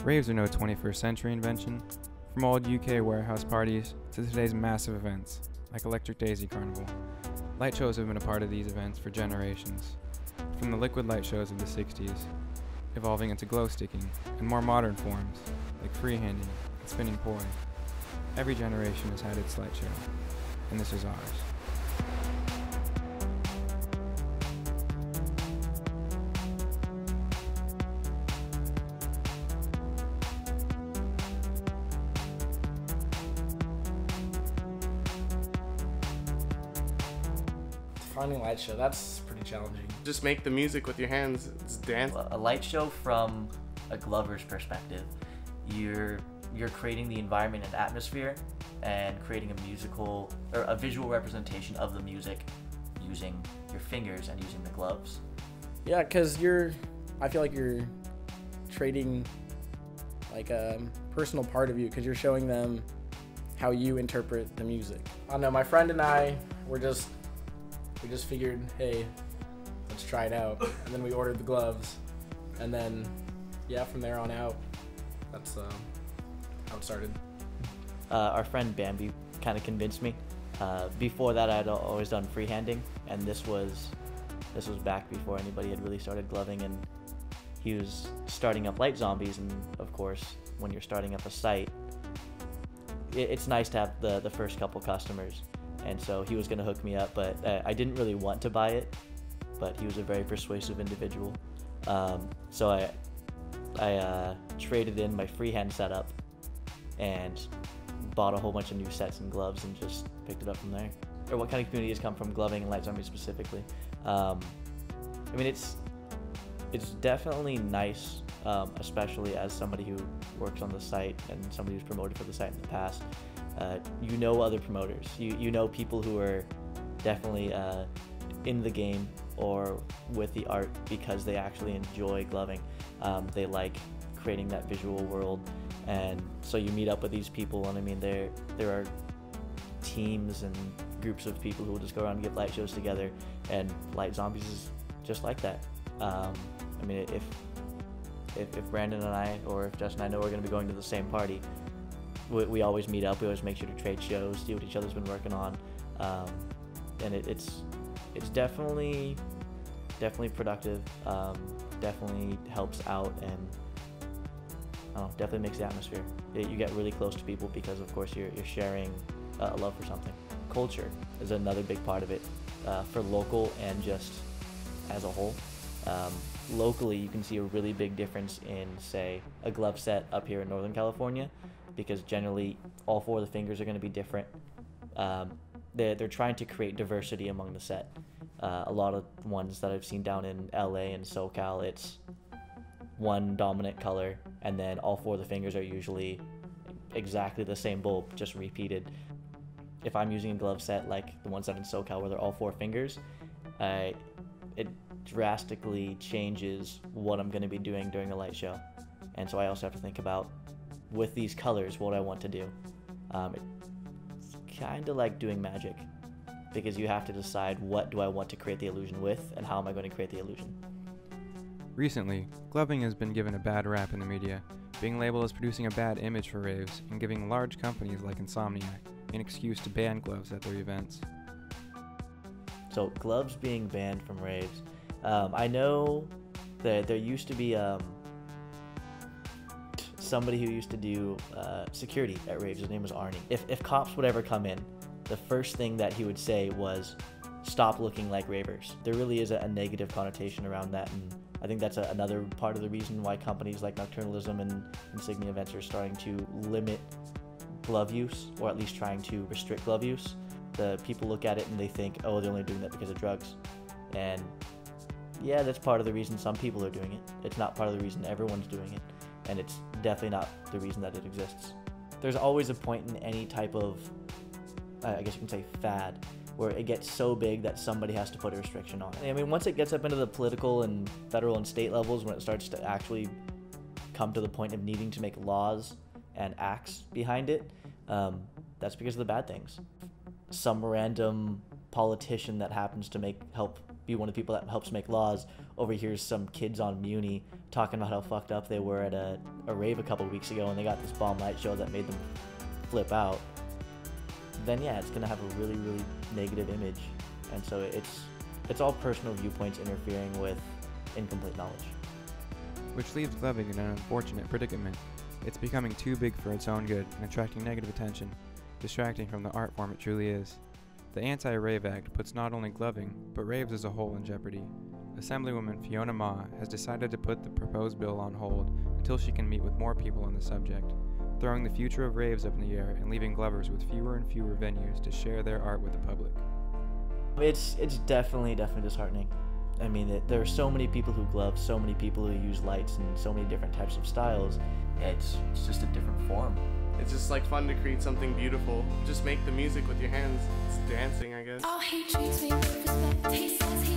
Raves are no 21st century invention. From old UK warehouse parties to today's massive events, like Electric Daisy Carnival, light shows have been a part of these events for generations. From the liquid light shows of the 60s, evolving into glow sticking, and more modern forms, like freehanding and spinning poi. Every generation has had its light show, and this is ours. Finding a light show, that's pretty challenging. Just make the music with your hands. It's dance. A light show from a Glover's perspective, you're creating the environment and atmosphere and creating a musical or a visual representation of the music using your fingers and using the gloves. Yeah, because I feel like you're trading like a personal part of you, because you're showing them how you interpret the music. I don't know, my friend and I we just figured, hey, let's try it out. And then we ordered the gloves. And then, yeah, from there on out, that's how it started. Our friend Bambi kind of convinced me. Before that, I'd always done freehanding, and this was back before anybody had really started gloving, and he was starting up Light Zombies, and of course, when you're starting up a site, it's nice to have the first couple customers. And so he was going to hook me up, but I didn't really want to buy it, but he was a very persuasive individual. So I traded in my freehand setup and bought a whole bunch of new sets and gloves and just picked it up from there. Or what kind of community has come from gloving and Light Zombies specifically? I mean, it's definitely nice, especially as somebody who works on the site and somebody who's promoted for the site in the past. You know other promoters. You know people who are definitely in the game or with the art because they actually enjoy gloving. They like creating that visual world, and so you meet up with these people. And I mean, there are teams and groups of people who will just go around and give light shows together. And Light Zombies is just like that. I mean, if Brandon and I, or if Justin and I know we're going to be going to the same party, we always meet up. We always make sure to trade shows, see what each other's been working on, and it's definitely productive. Definitely helps out, and I don't know, definitely makes the atmosphere. You get really close to people because, of course, you're sharing a love for something. Culture is another big part of it, for local and just as a whole. Locally, you can see a really big difference in, say, a glove set up here in Northern California, because generally all four of the fingers are going to be different. They're trying to create diversity among the set. A lot of ones that I've seen down in LA and SoCal, it's one dominant color, and then all four of the fingers are usually exactly the same bulb, just repeated. If I'm using a glove set like the ones that in SoCal where they're all four fingers, it drastically changes what I'm going to be doing during a light show. And so I also have to think about, with these colors, what I want to do. It's kind of like doing magic, because you have to decide what do I want to create the illusion with, and how am I going to create the illusion. Recently, gloving has been given a bad rap in the media, being labeled as producing a bad image for raves and giving large companies like Insomniac an excuse to ban gloves at their events. So gloves being banned from raves. I know that there used to be somebody who used to do security at raves. His name was Arnie. If cops would ever come in, the first thing that he would say was, "Stop looking like ravers." There really is a negative connotation around that, and I think that's another part of the reason why companies like Nocturnalism and Insignia Events are starting to limit glove use, or at least trying to restrict glove use. The people look at it and they think, oh, they're only doing that because of drugs. And yeah, that's part of the reason some people are doing it. It's not part of the reason everyone's doing it. And it's definitely not the reason that it exists. There's always a point in any type of, I guess you can say, fad, where it gets so big that somebody has to put a restriction on it. I mean, once it gets up into the political and federal and state levels, when it starts to actually come to the point of needing to make laws and acts behind it, that's because of the bad things. Some random politician that happens to help be one of the people that helps make laws overhears some kids on Muni talking about how fucked up they were at a rave a couple weeks ago and they got this bomb light show that made them flip out, then yeah, it's gonna have a really, really negative image. And so it's all personal viewpoints interfering with incomplete knowledge. Which leaves gloving in an unfortunate predicament. It's becoming too big for its own good and attracting negative attention, distracting from the art form it truly is. The Anti-Rave Act puts not only gloving, but raves as a whole in jeopardy. Assemblywoman Fiona Ma has decided to put the proposed bill on hold until she can meet with more people on the subject, throwing the future of raves up in the air and leaving glovers with fewer and fewer venues to share their art with the public. It's definitely disheartening. I mean, there are so many people who glove, so many people who use lights and so many different types of styles. It's just a different form. It's just like fun to create something beautiful. Just make the music with your hands. It's dancing, I guess. Oh, he treats me with respect. He says he